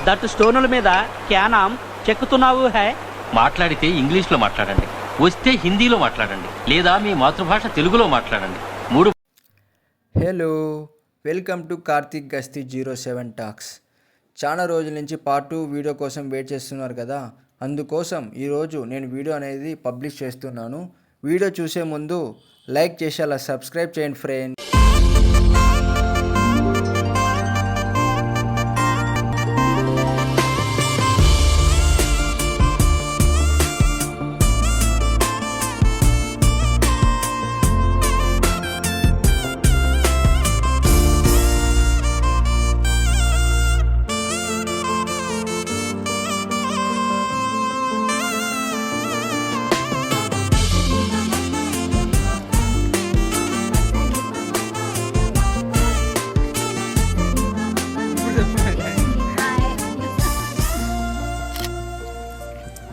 That స్టోనుల మీద క్యానాం చెక్కుతున్నావు high. మాట్లాడితే ఇంగ్లీష్లో మాట్లాడండి, వస్తే హిందీలో మాట్లాడండి, లేదా మీ మాతృభాష తెలుగులో మాట్లాడండి. మూడు. హలో, వెల్కమ్ టు కార్తిక్ గస్తీ 07 టాక్స్. చాలా రోజుల నుంచి పార్ట్ 2 వీడియో కోసం వెయిట్ చేస్తున్నారు కదా, అందుకోసం ఈరోజు నేను వీడియో అనేది పబ్లిష్ చేస్తున్నాను. వీడియో చూసే ముందు లైక్ చేసి అలా సబ్స్క్రైబ్ చేయండి ఫ్రెండ్.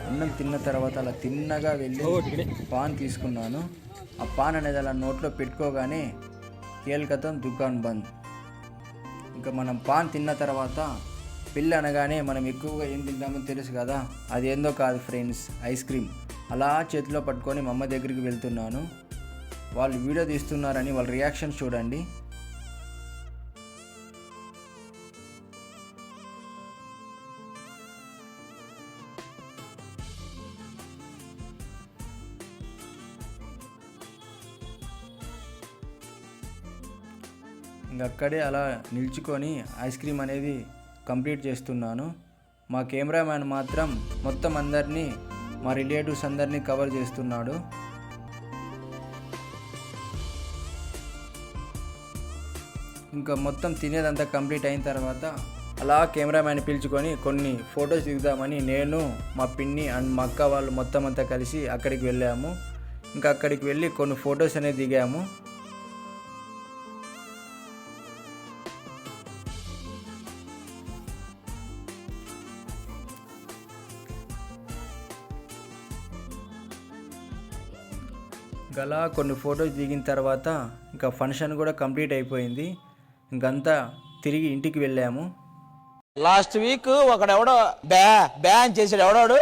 అన్నం తిన్న తర్వాత అలా తిన్నగా వెళ్ళి పాన్ తీసుకున్నాను. ఆ పాన్ అనేది అలా నోట్లో పెట్టుకోగానే కేల్కతం దుకాన్ బంద్. ఇంకా మనం పాన్ తిన్న తర్వాత పిల్లి అనగానే మనం ఎక్కువగా ఏం తింటామో తెలుసు కదా, అది ఏందో కాదు ఫ్రెండ్స్, ఐస్ క్రీమ్. అలా చేతిలో పట్టుకొని మా అమ్మ దగ్గరికి వెళ్తున్నాను. వాళ్ళు వీడియో తీస్తున్నారని వాళ్ళ రియాక్షన్ చూడండి. అక్కడే అలా నిల్చుకొని ఐస్ క్రీమ్ అనేది కంప్లీట్ చేస్తున్నాను. మా కెమెరామ్యాన్ మాత్రం మొత్తం అందరినీ, మా రిలేటివ్స్ అందరినీ కవర్ చేస్తున్నాడు. ఇంకా మొత్తం తినేదంతా కంప్లీట్ అయిన తర్వాత అలా కెమెరామ్యాన్ పిలుచుకొని కొన్ని ఫొటోస్ దిగుదామని నేను, మా పిన్ని అండ్ మా అక్క వాళ్ళు మొత్తం అంతా కలిసి అక్కడికి వెళ్ళాము. ఇంకా అక్కడికి వెళ్ళి కొన్ని ఫొటోస్ అనేది దిగాము. అలా కొన్ని ఫొటోస్ దిగిన తర్వాత ఇంకా ఫంక్షన్ కూడా కంప్లీట్ అయిపోయింది. ఇంకంతా తిరిగి ఇంటికి వెళ్ళాము. లాస్ట్ వీక్ ఒకడెవడో బ్యాన్ చేసాడు. ఎవడాడు?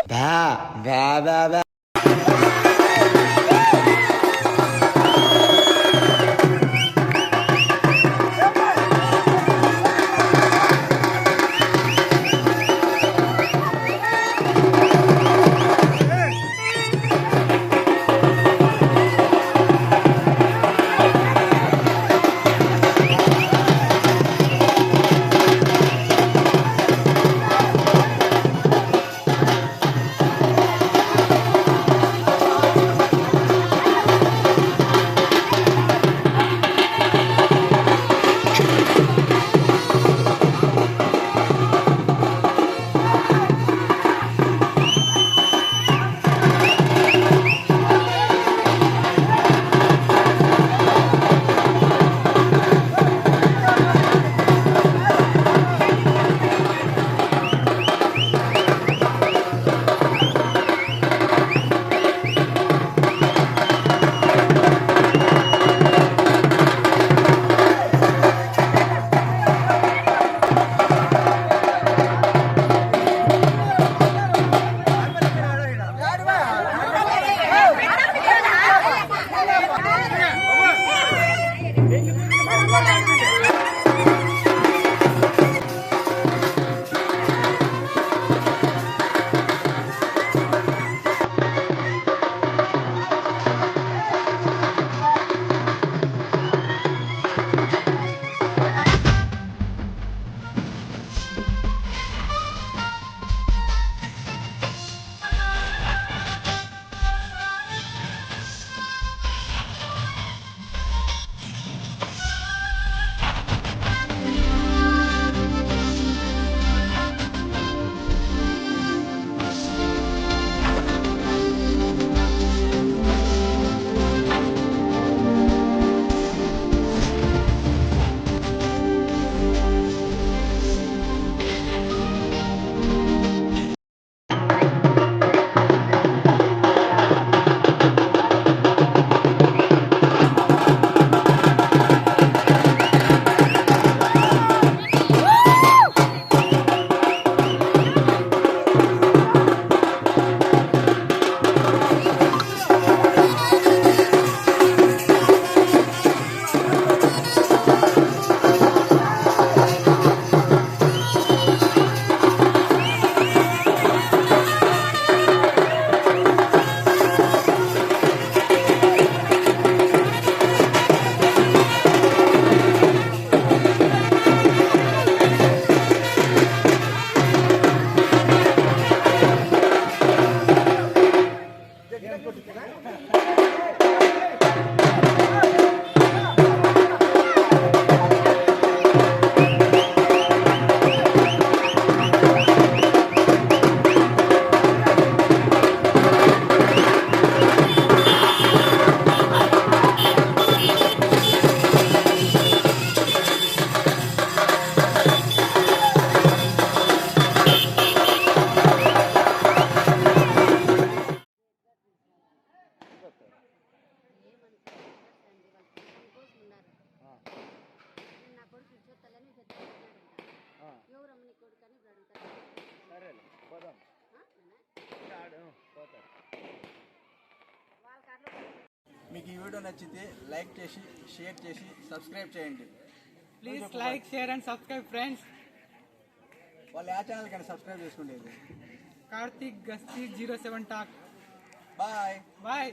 వస్తలేని పెద్ద ఎవరమ్మ నీ కొడుకు అని ఇప్పుడు అడుగుతారు. సరేలే పోదాం. పోతారు. వాళ్ళకి అట్లా మీకు ఈ వీడియో నచ్చితే లైక్ చేసి షేర్ చేసి సబ్స్క్రైబ్ చేయండి. Please like share and subscribe friends. వాళ్ళు ఆ ఛానల్ కానీ సబ్స్క్రైబ్ చేసుకుంటేది. కార్తిక్ గస్తీ 07 టాక్. బాయ్. బాయ్.